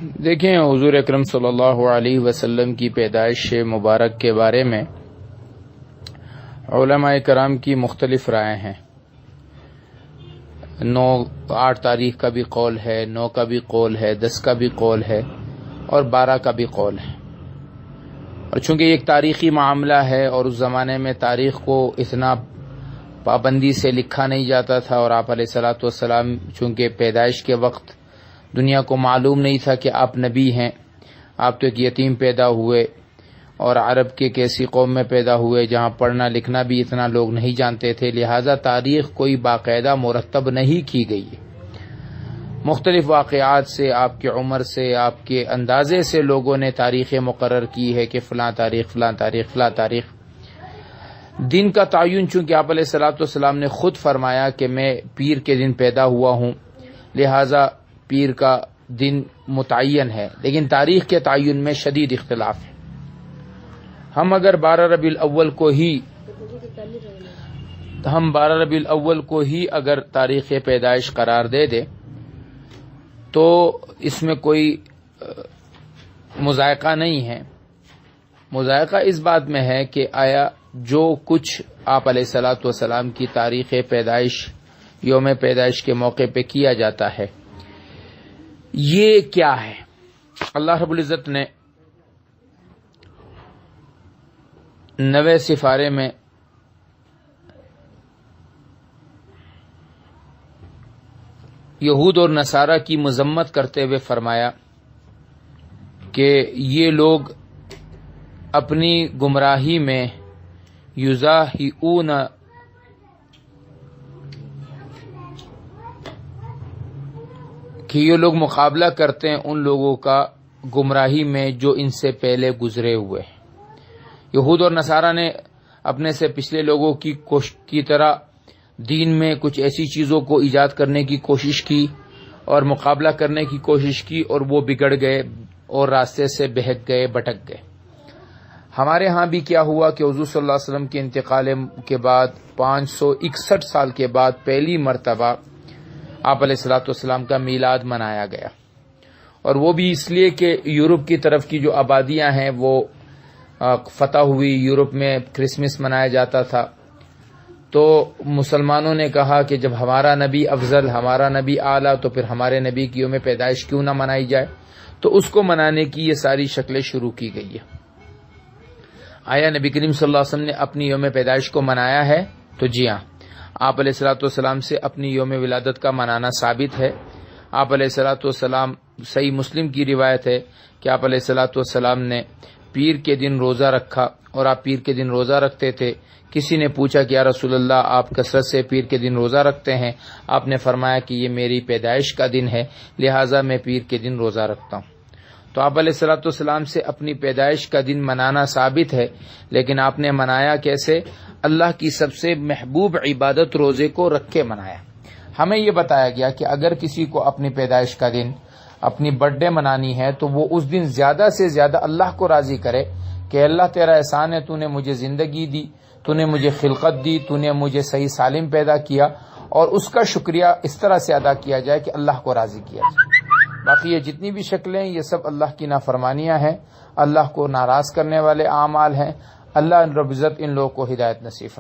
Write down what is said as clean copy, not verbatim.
دیکھیں، حضور اکرم صلی اللہ علیہ وسلم کی پیدائش مبارک کے بارے میں علماء کرام کی مختلف رائے ہیں۔ 8 تاریخ کا بھی قول ہے، 9 کا بھی قول ہے، 10 کا بھی قول ہے اور 12 کا بھی قول ہے۔ اور چونکہ ایک تاریخی معاملہ ہے اور اس زمانے میں تاریخ کو اتنا پابندی سے لکھا نہیں جاتا تھا، اور آپ علیہ الصلوۃ والسلام چونکہ پیدائش کے وقت دنیا کو معلوم نہیں تھا کہ آپ نبی ہیں، آپ تو ایک یتیم پیدا ہوئے اور عرب کے کیسی قوم میں پیدا ہوئے جہاں پڑھنا لکھنا بھی اتنا لوگ نہیں جانتے تھے، لہذا تاریخ کوئی باقاعدہ مرتب نہیں کی گئی ہے۔ مختلف واقعات سے، آپ کی عمر سے، آپ کے اندازے سے لوگوں نے تاریخیں مقرر کی ہے کہ فلاں تاریخ فلاں تاریخ فلاں تاریخ۔ دن کا تعین چونکہ آپ علیہ الصلوۃ والسلام نے خود فرمایا کہ میں پیر کے دن پیدا ہوا ہوں، لہذا پیر کا دن متعین ہے، لیکن تاریخ کے تعین میں شدید اختلاف ہے۔ ہم اگر 12 ربیع الاول کو ہی اگر تاریخ پیدائش قرار دے دیں تو اس میں کوئی مذائقہ نہیں ہے۔ مذائقہ اس بات میں ہے کہ آیا جو کچھ آپ علیہ الصلوۃ والسلام کی تاریخ پیدائش، یوم پیدائش کے موقع پہ کیا جاتا ہے، یہ کیا ہے؟ اللہ رب العزت نے 9 سپارے میں یہود اور نصارہ کی مذمت کرتے ہوئے فرمایا کہ یہ لوگ اپنی گمراہی میں یزاہئون کہ یہ لوگ مقابلہ کرتے ہیں ان لوگوں کا گمراہی میں جو ان سے پہلے گزرے ہوئے ہیں۔ یہود اور نصارہ نے اپنے سے پچھلے لوگوں کی طرح دین میں کچھ ایسی چیزوں کو ایجاد کرنے کی کوشش کی اور مقابلہ کرنے کی کوشش کی، اور وہ بگڑ گئے اور راستے سے بہک گئے، بھٹک گئے۔ ہمارے ہاں بھی کیا ہوا کہ حضور صلی اللہ علیہ وسلم کے انتقال کے بعد 561 سال کے بعد پہلی مرتبہ آپ علیہ الصلوۃ والسلام کا میلاد منایا گیا، اور وہ بھی اس لیے کہ یورپ کی طرف کی جو آبادیاں ہیں وہ فتح ہوئی، یورپ میں کرسمس منایا جاتا تھا، تو مسلمانوں نے کہا کہ جب ہمارا نبی افضل، ہمارا نبی اعلیٰ، تو پھر ہمارے نبی کی یوم پیدائش کیوں نہ منائی جائے؟ تو اس کو منانے کی یہ ساری شکلیں شروع کی گئی ہے۔ آیا نبی کریم صلی اللہ علیہ وسلم نے اپنی یوم پیدائش کو منایا ہے؟ تو جی ہاں، آپ علیہ الصلوۃ والسلام سے اپنی یوم ولادت کا منانا ثابت ہے۔ آپ علیہ الصلوۃ والسلام، صحیح مسلم کی روایت ہے کہ آپ علیہ الصلوۃ والسلام نے پیر کے دن روزہ رکھا، اور آپ پیر کے دن روزہ رکھتے تھے۔ کسی نے پوچھا کہ یا رسول اللہ، آپ کثرت سے پیر کے دن روزہ رکھتے ہیں؟ آپ نے فرمایا کہ یہ میری پیدائش کا دن ہے، لہٰذا میں پیر کے دن روزہ رکھتا ہوں۔ تو آپ علیہ الصلوۃ والسلام سے اپنی پیدائش کا دن منانا ثابت ہے، لیکن آپ نے منایا کیسے؟ اللہ کی سب سے محبوب عبادت روزے کو رکھ کے منایا۔ ہمیں یہ بتایا گیا کہ اگر کسی کو اپنی پیدائش کا دن، اپنی برتھ ڈے منانی ہے تو وہ اس دن زیادہ سے زیادہ اللہ کو راضی کرے کہ اللہ تیرا احسان ہے، تو نے مجھے زندگی دی، تو نے مجھے خلقت دی، تو نے مجھے صحیح سالم پیدا کیا، اور اس کا شکریہ اس طرح سے ادا کیا جائے کہ اللہ کو راضی کیا جائے۔ باقی یہ جتنی بھی شکلیں، یہ سب اللہ کی نافرمانیاں ہیں، اللہ کو ناراض کرنے والے اعمال ہیں۔ اللہ رب العزت ان لوگوں کو ہدایت نصیب